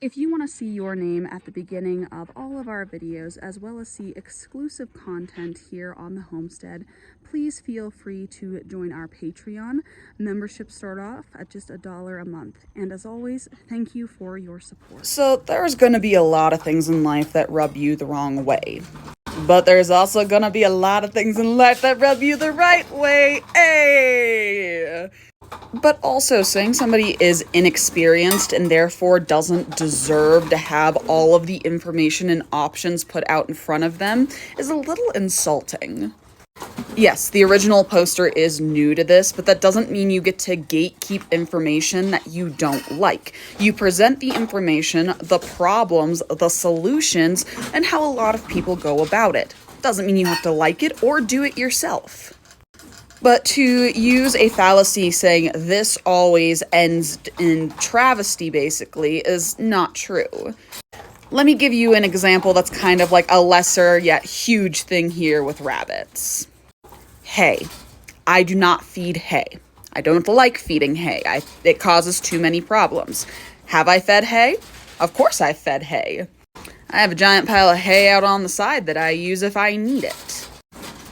If you want to see your name at the beginning of all of our videos, as well as see exclusive content here on the homestead, please feel free to join our Patreon. Memberships start off at just $1 a month. And as always, thank you for your support. So there's going to be a lot of things in life that rub you the wrong way. But there's also going to be a lot of things in life that rub you the right way. Hey! But also, saying somebody is inexperienced and therefore doesn't deserve to have all of the information and options put out in front of them is a little insulting. Yes, the original poster is new to this, but that doesn't mean you get to gatekeep information that you don't like. You present the information, the problems, the solutions, and how a lot of people go about it. Doesn't mean you have to like it or do it yourself. But to use a fallacy saying this always ends in travesty, basically, is not true. Let me give you an example that's kind of like a lesser yet huge thing here with rabbits. Hay. I do not feed hay. I don't like feeding hay. It causes too many problems. Have I fed hay? Of course I've fed hay. I have a giant pile of hay out on the side that I use if I need it.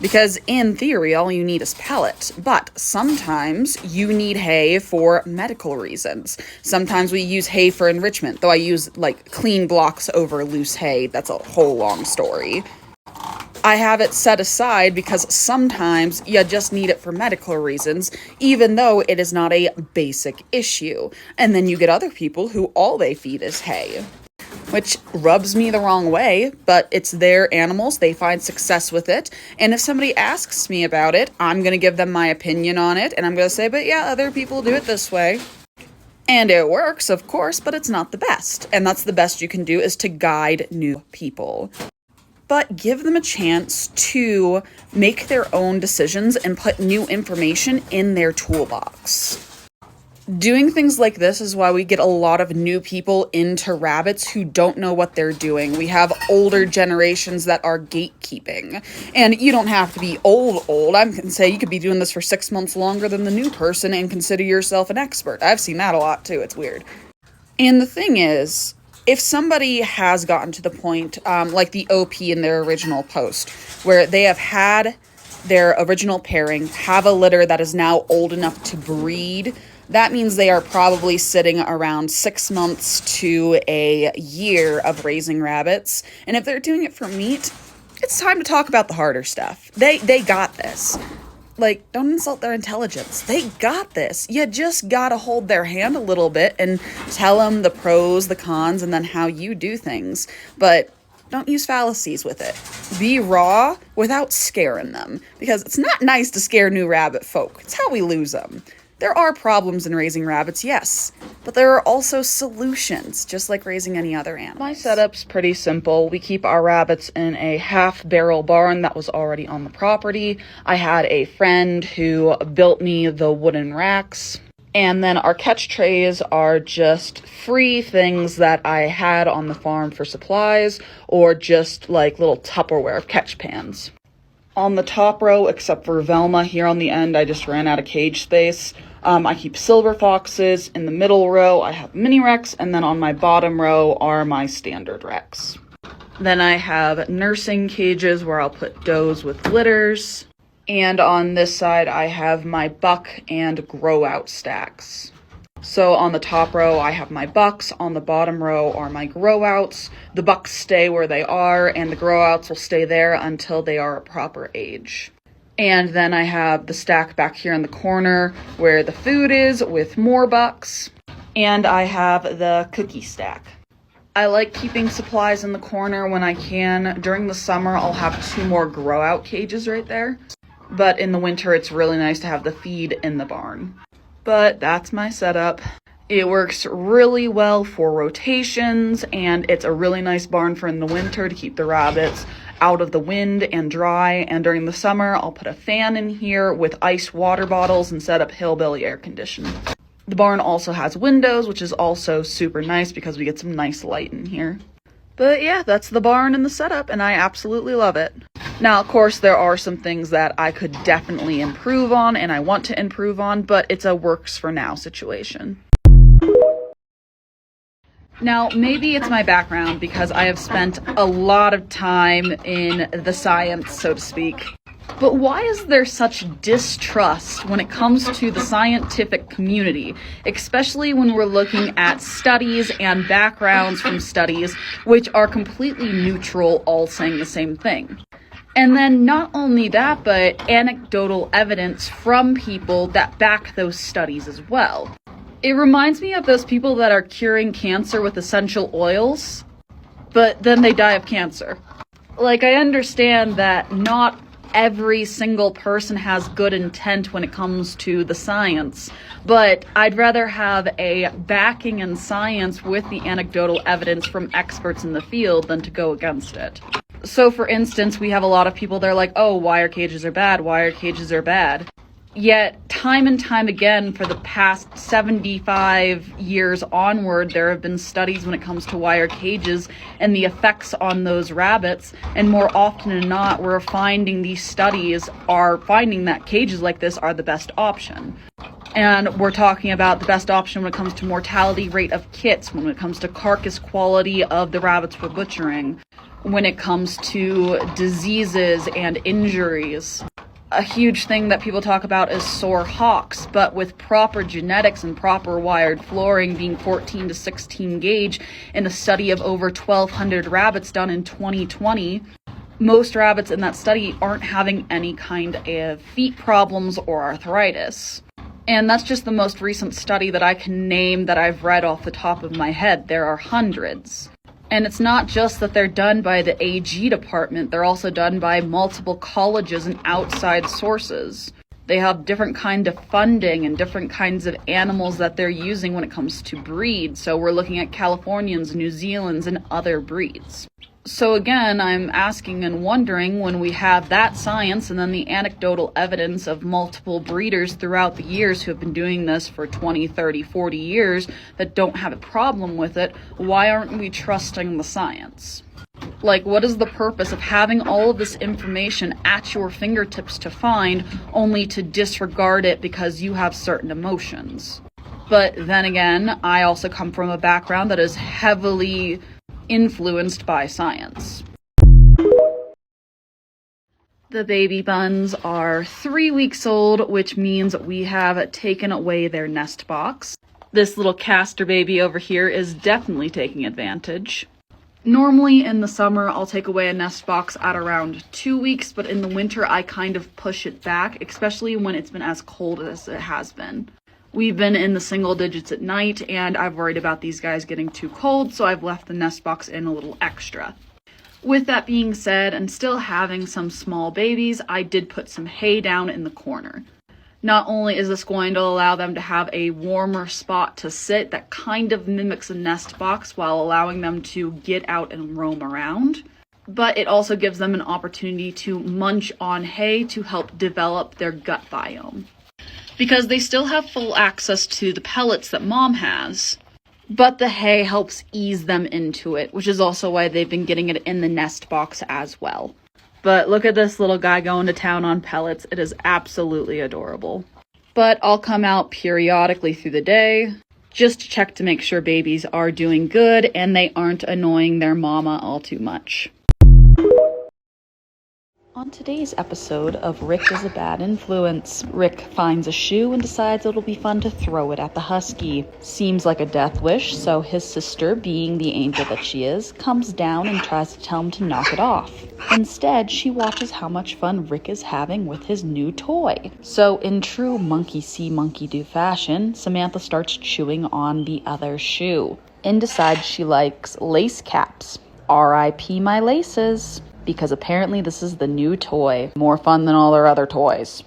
Because in theory, all you need is pellet, but sometimes you need hay for medical reasons. Sometimes we use hay for enrichment, though I use like clean blocks over loose hay. That's a whole long story. I have it set aside because sometimes you just need it for medical reasons, even though it is not a basic issue. And then you get other people who all they feed is hay. Which rubs me the wrong way, but it's their animals, they find success with it, and if somebody asks me about it, I'm gonna give them my opinion on it, and I'm gonna say, but yeah, other people do it this way. And it works, of course, but it's not the best, and that's the best you can do, is to guide new people. But give them a chance to make their own decisions and put new information in their toolbox. Doing things like this is why we get a lot of new people into rabbits who don't know what they're doing. We have older generations that are gatekeeping. And you don't have to be old. I can say you could be doing this for 6 months longer than the new person and consider yourself an expert. I've seen that a lot too. It's weird. And the thing is, if somebody has gotten to the point, like the OP in their original post, where they have had their original pairing, have a litter that is now old enough to breed, that means they are probably sitting around 6 months to a year of raising rabbits. And if they're doing it for meat, it's time to talk about the harder stuff. They got this. Like, don't insult their intelligence. They got this. You just gotta hold their hand a little bit and tell them the pros, the cons, and then how you do things. But don't use fallacies with it. Be raw without scaring them. Because it's not nice to scare new rabbit folk. It's how we lose them. There are problems in raising rabbits, yes, but there are also solutions, just like raising any other animal. My setup's pretty simple. We keep our rabbits in a half-barrel barn that was already on the property. I had a friend who built me the wooden racks. And then our catch trays are just free things that I had on the farm for supplies, or just like little Tupperware catch pans. On the top row, except for Velma, here on the end, I just ran out of cage space. I keep silver foxes. In the middle row, I have mini recs, and then on my bottom row are my standard recs. Then I have nursing cages where I'll put does with litters. And on this side, I have my buck and grow out stacks. So on the top row, I have my bucks. On the bottom row are my grow outs. The bucks stay where they are, and the grow outs will stay there until they are a proper age. And then I have the stack back here in the corner where the food is with more bucks. And I have the cookie stack. I like keeping supplies in the corner when I can. During the summer, I'll have 2 more grow out cages right there. But in the winter, it's really nice to have the feed in the barn. But that's my setup. It works really well for rotations, and it's a really nice barn for in the winter to keep the rabbits out of the wind and dry. And during the summer, I'll put a fan in here with ice water bottles and set up hillbilly air conditioning. The barn also has windows, which is also super nice because we get some nice light in here. But yeah, that's the barn and the setup, and I absolutely love it. Now, of course, there are some things that I could definitely improve on and I want to improve on, but it's a works for now situation. Now, maybe it's my background because I have spent a lot of time in the science, so to speak. But why is there such distrust when it comes to the scientific community, especially when we're looking at studies and backgrounds from studies which are completely neutral, all saying the same thing? And then not only that, but anecdotal evidence from people that back those studies as well. It reminds me of those people that are curing cancer with essential oils, but then they die of cancer. Like, I understand that not every single person has good intent when it comes to the science, but I'd rather have a backing in science with the anecdotal evidence from experts in the field than to go against it. So for instance, we have a lot of people that are like, oh, wire cages are bad, wire cages are bad. Yet, time and time again, for the past 75 years onward, there have been studies when it comes to wire cages and the effects on those rabbits, and more often than not, we're finding these studies are finding that cages like this are the best option. And we're talking about the best option when it comes to mortality rate of kits, when it comes to carcass quality of the rabbits we're butchering, when it comes to diseases and injuries. A huge thing that people talk about is sore hocks, but with proper genetics and proper wired flooring being 14 to 16 gauge in a study of over 1,200 rabbits done in 2020, most rabbits in that study aren't having any kind of feet problems or arthritis. And that's just the most recent study that I can name that I've read off the top of my head. There are hundreds. And it's not just that they're done by the AG department, they're also done by multiple colleges and outside sources. They have different kind of funding and different kinds of animals that they're using when it comes to breed. So we're looking at Californians, New Zealands, and other breeds. So again, I'm asking and wondering, when we have that science and then the anecdotal evidence of multiple breeders throughout the years who have been doing this for 20, 30, 40 years that don't have a problem with it, why aren't we trusting the science? Like, what is the purpose of having all of this information at your fingertips to find, only to disregard it because you have certain emotions? But then again, I also come from a background that is heavily influenced by science. The baby buns are 3 weeks old, which means we have taken away their nest box. This little castor baby over here is definitely taking advantage. Normally in the summer, I'll take away a nest box at around 2 weeks, but in the winter, I kind of push it back, especially when it's been as cold as it has been. We've been in the single digits at night, and I've worried about these guys getting too cold, so I've left the nest box in a little extra. With that being said, and still having some small babies, I did put some hay down in the corner. Not only is this going to allow them to have a warmer spot to sit that kind of mimics a nest box while allowing them to get out and roam around, but it also gives them an opportunity to munch on hay to help develop their gut biome. Because they still have full access to the pellets that mom has, but the hay helps ease them into it, which is also why they've been getting it in the nest box as well. But look at this little guy going to town on pellets. It is absolutely adorable. But I'll come out periodically through the day, just to check to make sure babies are doing good and they aren't annoying their mama all too much. On today's episode of Rick is a Bad Influence, Rick finds a shoe and decides it'll be fun to throw it at the husky. Seems like a death wish, so his sister, being the angel that she is, comes down and tries to tell him to knock it off. Instead, she watches how much fun Rick is having with his new toy. So in true monkey see, monkey do fashion, Samantha starts chewing on the other shoe and decides she likes lace caps. R.I.P. my laces. Because apparently this is the new toy. More fun than all their other toys.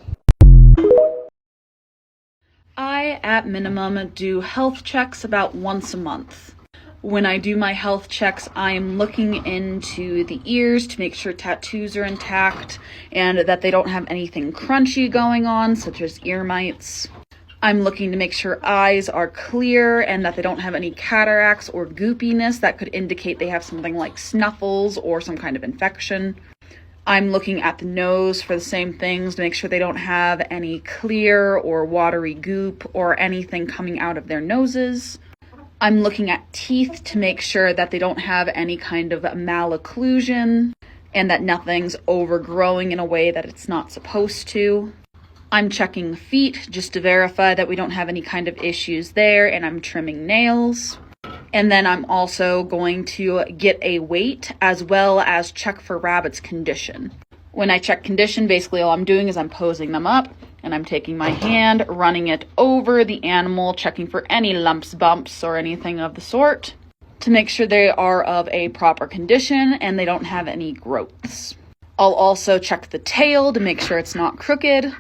I, at minimum, do health checks about once a month. When I do my health checks, I'm looking into the ears to make sure tattoos are intact and that they don't have anything crunchy going on, such as ear mites. I'm looking to make sure eyes are clear and that they don't have any cataracts or goopiness that could indicate they have something like snuffles or some kind of infection. I'm looking at the nose for the same things to make sure they don't have any clear or watery goop or anything coming out of their noses. I'm looking at teeth to make sure that they don't have any kind of malocclusion and that nothing's overgrowing in a way that it's not supposed to. I'm checking feet just to verify that we don't have any kind of issues there, and I'm trimming nails. And then I'm also going to get a weight as well as check for rabbit's condition. When I check condition, basically all I'm doing is I'm posing them up and I'm taking my hand, running it over the animal, checking for any lumps, bumps, or anything of the sort to make sure they are of a proper condition and they don't have any growths. I'll also check the tail to make sure it's not crooked,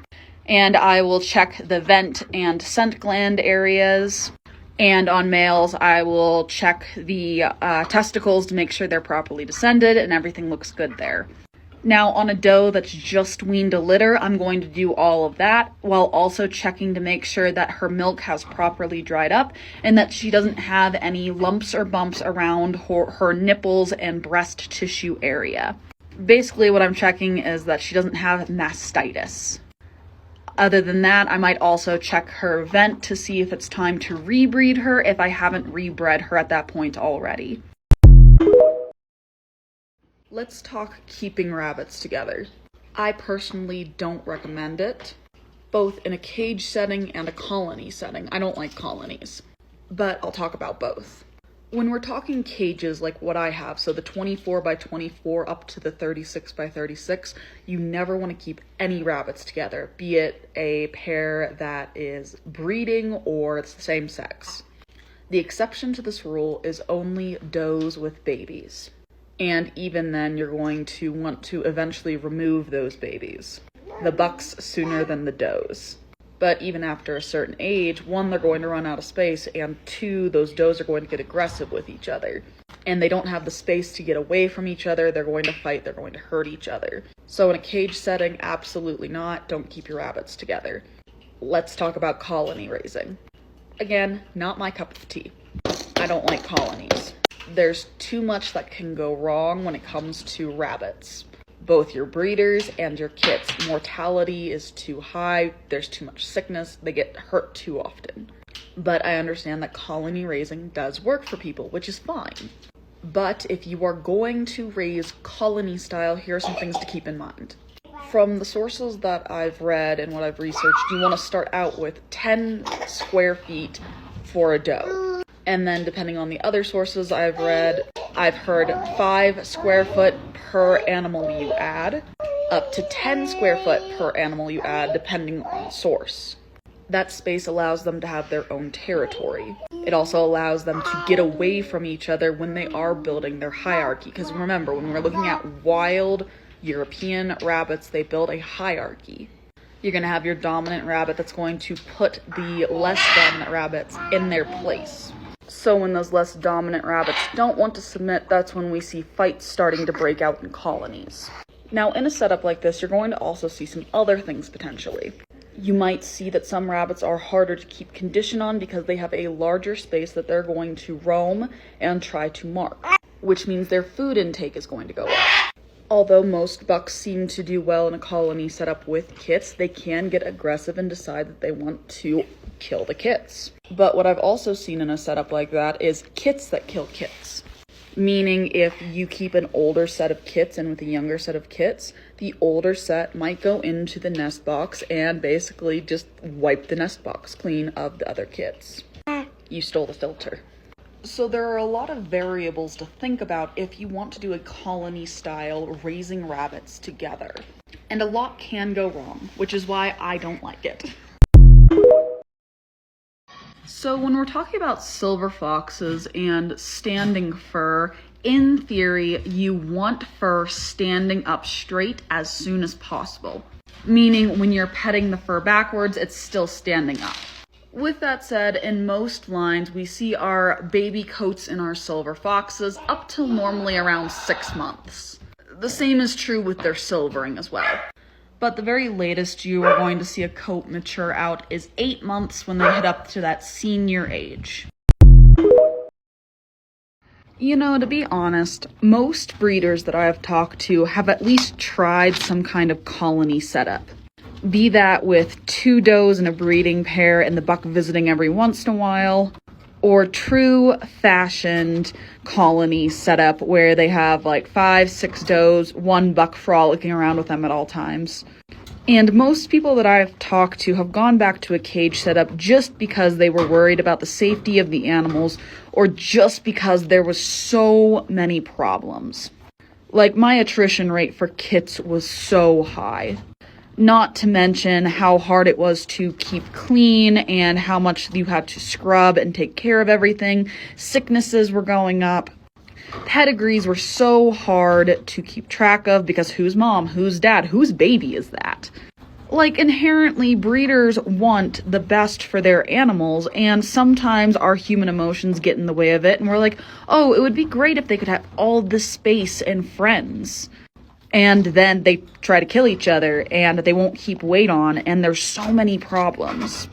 and I will check the vent and scent gland areas. And on males, I will check the testicles to make sure they're properly descended and everything looks good there. Now, on a doe that's just weaned a litter, I'm going to do all of that while also checking to make sure that her milk has properly dried up and that she doesn't have any lumps or bumps around her nipples and breast tissue area. Basically, what I'm checking is that she doesn't have mastitis. Other than that, I might also check her vent to see if it's time to rebreed her if I haven't rebred her at that point already. Let's talk keeping rabbits together. I personally don't recommend it, both in a cage setting and a colony setting. I don't like colonies, but I'll talk about both. When we're talking cages like what I have, so the 24 by 24 up to the 36 by 36, you never want to keep any rabbits together, be it a pair that is breeding or it's the same sex. The exception to this rule is only does with babies. And even then, you're going to want to eventually remove those babies. The bucks sooner than the does. But even after a certain age, one, they're going to run out of space, and two, those does are going to get aggressive with each other. And they don't have the space to get away from each other, they're going to fight, they're going to hurt each other. So in a cage setting, absolutely not, don't keep your rabbits together. Let's talk about colony raising. Again, not my cup of tea. I don't like colonies. There's too much that can go wrong when it comes to rabbits. Both your breeders and your kits. Mortality is too high, there's too much sickness, they get hurt too often. But I understand that colony raising does work for people, which is fine. But if you are going to raise colony style, here are some things to keep in mind. From the sources that I've read and what I've researched, you want to start out with 10 square feet for a doe. And then depending on the other sources I've read, I've heard 5 square foot per animal you add, up to 10 square foot per animal you add, depending on the source. That space allows them to have their own territory. It also allows them to get away from each other when they are building their hierarchy. Because remember, when we're looking at wild European rabbits, they build a hierarchy. You're going to have your dominant rabbit that's going to put the less dominant rabbits in their place. So when those less dominant rabbits don't want to submit, that's when we see fights starting to break out in colonies. Now, in a setup like this, you're going to also see some other things potentially. You might see that some rabbits are harder to keep condition on because they have a larger space that they're going to roam and try to mark, which means their food intake is going to go up. Although most bucks seem to do well in a colony setup with kits, they can get aggressive and decide that they want to kill the kits. But what I've also seen in a setup like that is kits that kill kits. Meaning if you keep an older set of kits in with a younger set of kits, the older set might go into the nest box and basically just wipe the nest box clean of the other kits. You stole the filter. So there are a lot of variables to think about if you want to do a colony style raising rabbits together. And a lot can go wrong, which is why I don't like it. So when we're talking about silver foxes and standing fur, in theory, you want fur standing up straight as soon as possible. Meaning when you're petting the fur backwards, it's still standing up. With that said, in most lines, we see our baby coats in our silver foxes up till normally around 6 months. The same is true with their silvering as well. But the very latest you are going to see a coat mature out is 8 months when they hit up to that senior age. You know, to be honest, most breeders that I have talked to have at least tried some kind of colony setup. Be that with 2 does and a breeding pair and the buck visiting every once in a while, or true fashioned colony setup where they have like 5-6 does, one buck frolicking around with them at all times. And most people that I've talked to have gone back to a cage setup just because they were worried about the safety of the animals, or just because there was so many problems. Like, my attrition rate for kits was so high. Not to mention how hard it was to keep clean and how much you had to scrub and take care of everything. Sicknesses were going up. Pedigrees were so hard to keep track of because who's mom, who's dad, whose baby is that? Like, inherently, breeders want the best for their animals, and sometimes our human emotions get in the way of it, and we're like, oh, it would be great if they could have all this space and friends. And then they try to kill each other, and they won't keep weight on, and there's so many problems.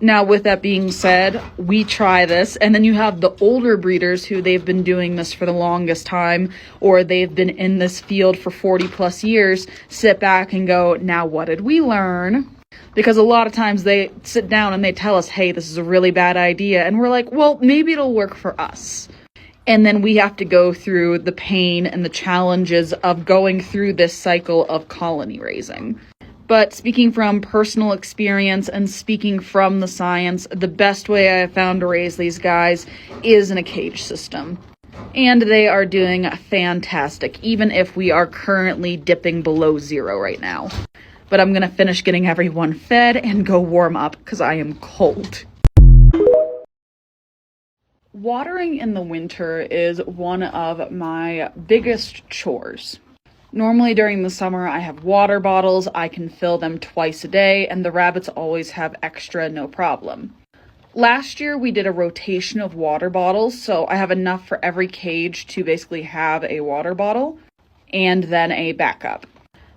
Now, with that being said, we try this, and then you have the older breeders who they've been doing this for the longest time, or they've been in this field for 40 plus years, sit back and go, now what did we learn? Because a lot of times they sit down and they tell us, hey, this is a really bad idea, and we're like, well, maybe it'll work for us. And then we have to go through the pain and the challenges of going through this cycle of colony raising. But speaking from personal experience and speaking from the science, the best way I have found to raise these guys is in a cage system. And they are doing fantastic, even if we are currently dipping below 0 right now. But I'm going to finish getting everyone fed and go warm up because I am cold. Watering in the winter is one of my biggest chores. Normally during the summer, I have water bottles. I can fill them twice a day, and the rabbits always have extra, no problem. Last year, we did a rotation of water bottles, so I have enough for every cage to basically have a water bottle and then a backup.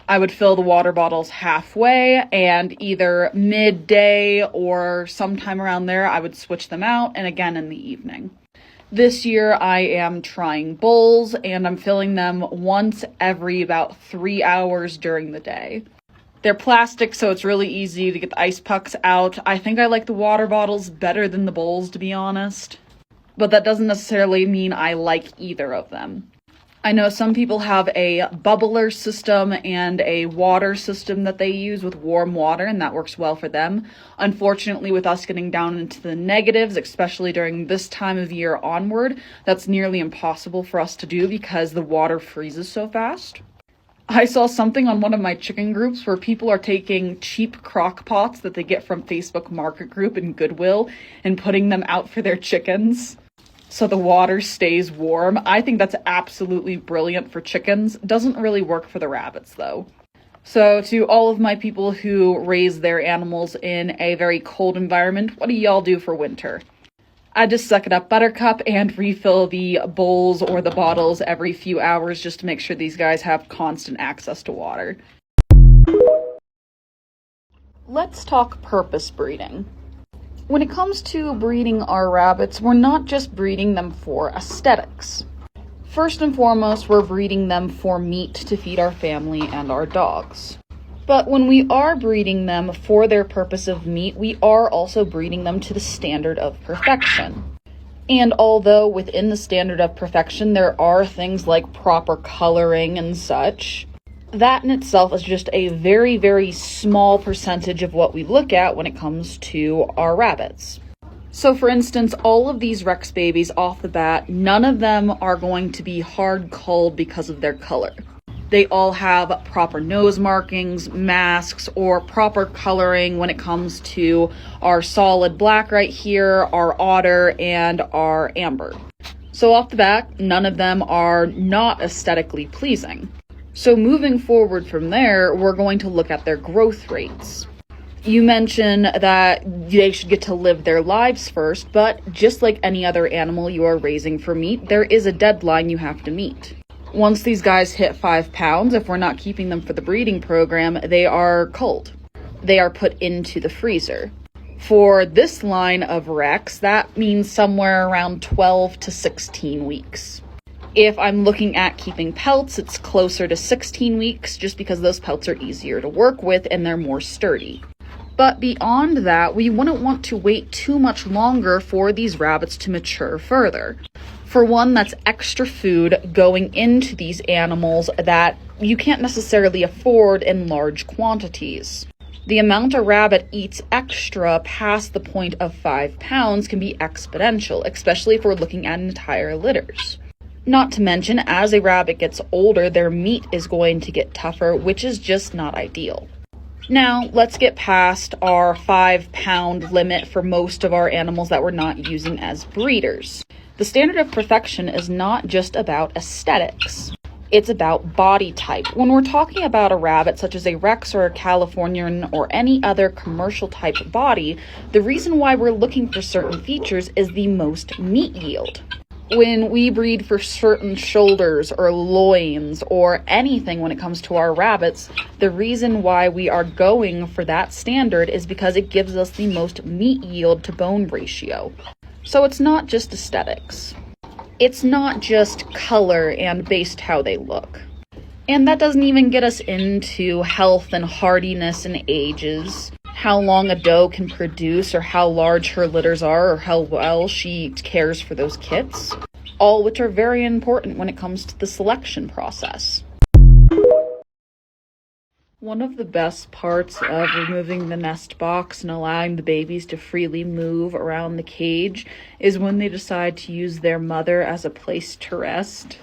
I would fill the water bottles halfway, and either midday or sometime around there, I would switch them out, and again in the evening. This year, I am trying bowls, and I'm filling them once every about 3 hours during the day. They're plastic, so it's really easy to get the ice pucks out. I think I like the water bottles better than the bowls, to be honest. But that doesn't necessarily mean I like either of them. I know some people have a bubbler system and a water system that they use with warm water, and that works well for them. Unfortunately, with us getting down into the negatives, especially during this time of year onward, that's nearly impossible for us to do because the water freezes so fast. I saw something on one of my chicken groups where people are taking cheap crock pots that they get from Facebook Market Group and Goodwill and putting them out for their chickens so the water stays warm. I think that's absolutely brilliant for chickens. Doesn't really work for the rabbits, though. So to all of my people who raise their animals in a very cold environment, what do y'all do for winter? I just suck it up buttercup and refill the bowls or the bottles every few hours just to make sure these guys have constant access to water. Let's talk purpose breeding. When it comes to breeding our rabbits, we're not just breeding them for aesthetics. First and foremost, we're breeding them for meat to feed our family and our dogs. But when we are breeding them for their purpose of meat, we are also breeding them to the standard of perfection. And although within the standard of perfection there are things like proper coloring and such, that in itself is just a very, very small percentage of what we look at when it comes to our rabbits. So for instance, all of these Rex babies off the bat, none of them are going to be hard culled because of their color. They all have proper nose markings, masks, or proper coloring when it comes to our solid black right here, our otter, and our amber. So off the bat, none of them are not aesthetically pleasing. So moving forward from there, we're going to look at their growth rates. You mentioned that they should get to live their lives first, but just like any other animal you are raising for meat, there is a deadline you have to meet. Once these guys hit 5 pounds, if we're not keeping them for the breeding program, they are culled. They are put into the freezer. For this line of Rex, that means somewhere around 12 to 16 weeks. If I'm looking at keeping pelts, it's closer to 16 weeks just because those pelts are easier to work with and they're more sturdy. But beyond that, we wouldn't want to wait too much longer for these rabbits to mature further. For one, that's extra food going into these animals that you can't necessarily afford in large quantities. The amount a rabbit eats extra past the point of 5 pounds can be exponential, especially if we're looking at entire litters. Not to mention, as a rabbit gets older, their meat is going to get tougher, which is just not ideal. Now, let's get past our 5-pound limit for most of our animals that we're not using as breeders. The standard of perfection is not just about aesthetics. It's about body type. When we're talking about a rabbit such as a Rex or a Californian or any other commercial type body, the reason why we're looking for certain features is the most meat yield. When we breed for certain shoulders or loins or anything when it comes to our rabbits, the reason why we are going for that standard is because it gives us the most meat yield to bone ratio. So it's not just aesthetics. It's not just color and based how they look. And that doesn't even get us into health and hardiness and ages, how long a doe can produce or how large her litters are or how well she cares for those kits, all which are very important when it comes to the selection process. One of the best parts of removing the nest box and allowing the babies to freely move around the cage is when they decide to use their mother as a place to rest.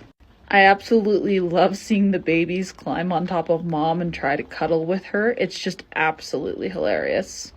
I absolutely love seeing the babies climb on top of mom and try to cuddle with her. It's just absolutely hilarious.